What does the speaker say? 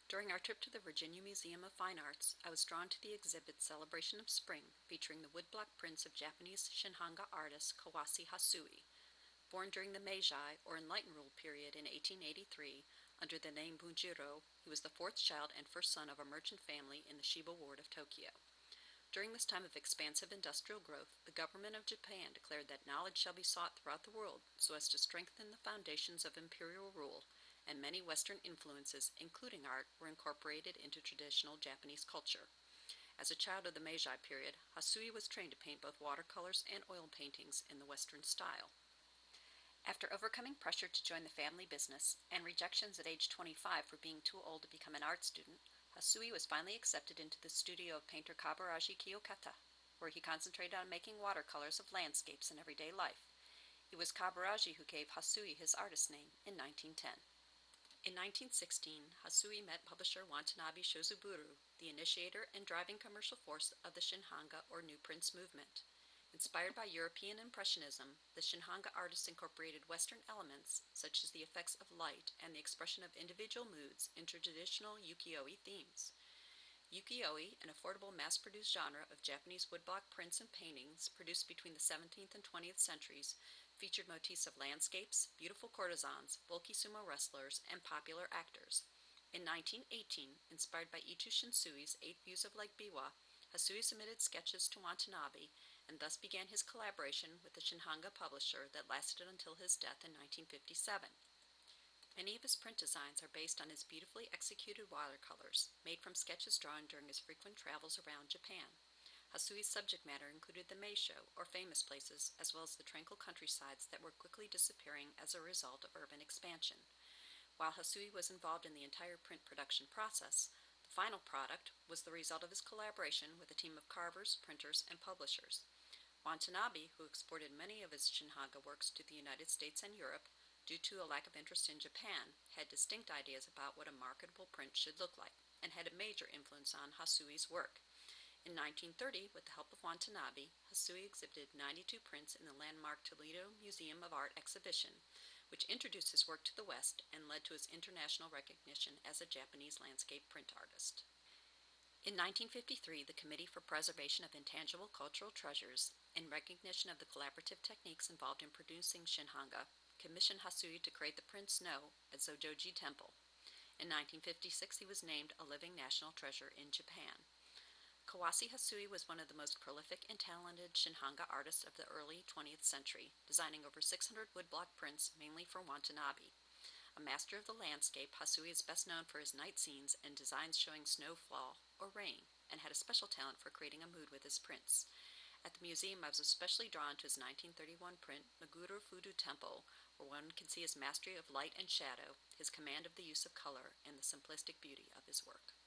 During our trip to the Virginia Museum of Fine Arts, I was drawn to the exhibit Celebration of Spring, featuring the woodblock prints of Japanese Shinhanga artist Kawase Hasui. Born during the Meiji, or Enlightened Rule period in 1883, under the name Bunjiro, he was the fourth child and first son of a merchant family in the Shiba ward of Tokyo. During this time of expansive industrial growth, the government of Japan declared that knowledge shall be sought throughout the world so as to strengthen the foundations of imperial rule, and many Western influences, including art, were incorporated into traditional Japanese culture. As a child of the Meiji period, Hasui was trained to paint both watercolors and oil paintings in the Western style. After overcoming pressure to join the family business and rejections at age 25 for being too old to become an art student, Hasui was finally accepted into the studio of painter Kabaraji Kiyokata, where he concentrated on making watercolors of landscapes in everyday life. It was Kabaraji who gave Hasui his artist name in 1910. In 1916, Hasui met publisher Watanabe Shozaburo, the initiator and driving commercial force of the Shinhanga or New Prince movement. Inspired by European Impressionism, the Shinhanga artists incorporated Western elements, such as the effects of light and the expression of individual moods, into traditional ukiyo-e themes. Ukiyo-e, an affordable mass-produced genre of Japanese woodblock prints and paintings produced between the 17th and 20th centuries, featured motifs of landscapes, beautiful courtesans, bulky sumo wrestlers, and popular actors. In 1918, inspired by Ito Shinsui's Eight Views of Lake Biwa, Hasui submitted sketches to Watanabe, and thus began his collaboration with the Shinhanga publisher that lasted until his death in 1957. Many of his print designs are based on his beautifully executed watercolors, made from sketches drawn during his frequent travels around Japan. Hasui's subject matter included the Meisho, or famous places, as well as the tranquil countrysides that were quickly disappearing as a result of urban expansion. While Hasui was involved in the entire print production process, the final product was the result of his collaboration with a team of carvers, printers, and publishers. Watanabe, who exported many of his Shinhanga works to the United States and Europe, due to a lack of interest in Japan, had distinct ideas about what a marketable print should look like, and had a major influence on Hasui's work. In 1930, with the help of Watanabe, Hasui exhibited 92 prints in the landmark Toledo Museum of Art exhibition, which introduced his work to the West and led to his international recognition as a Japanese landscape print artist. In 1953, the Committee for Preservation of Intangible Cultural Treasures, in recognition of the collaborative techniques involved in producing Shinhanga, commissioned Hasui to create the Prince Snow at Zojoji Temple. In 1956, he was named a living national treasure in Japan. Kawase Hasui was one of the most prolific and talented Shinhanga artists of the early 20th century, designing over 600 woodblock prints mainly for Watanabe. A master of the landscape, Hasui is best known for his night scenes and designs showing snowfall or rain, and had a special talent for creating a mood with his prints. At the museum, I was especially drawn to his 1931 print, Meguro Fudo Temple, where one can see his mastery of light and shadow, his command of the use of color, and the simplistic beauty of his work.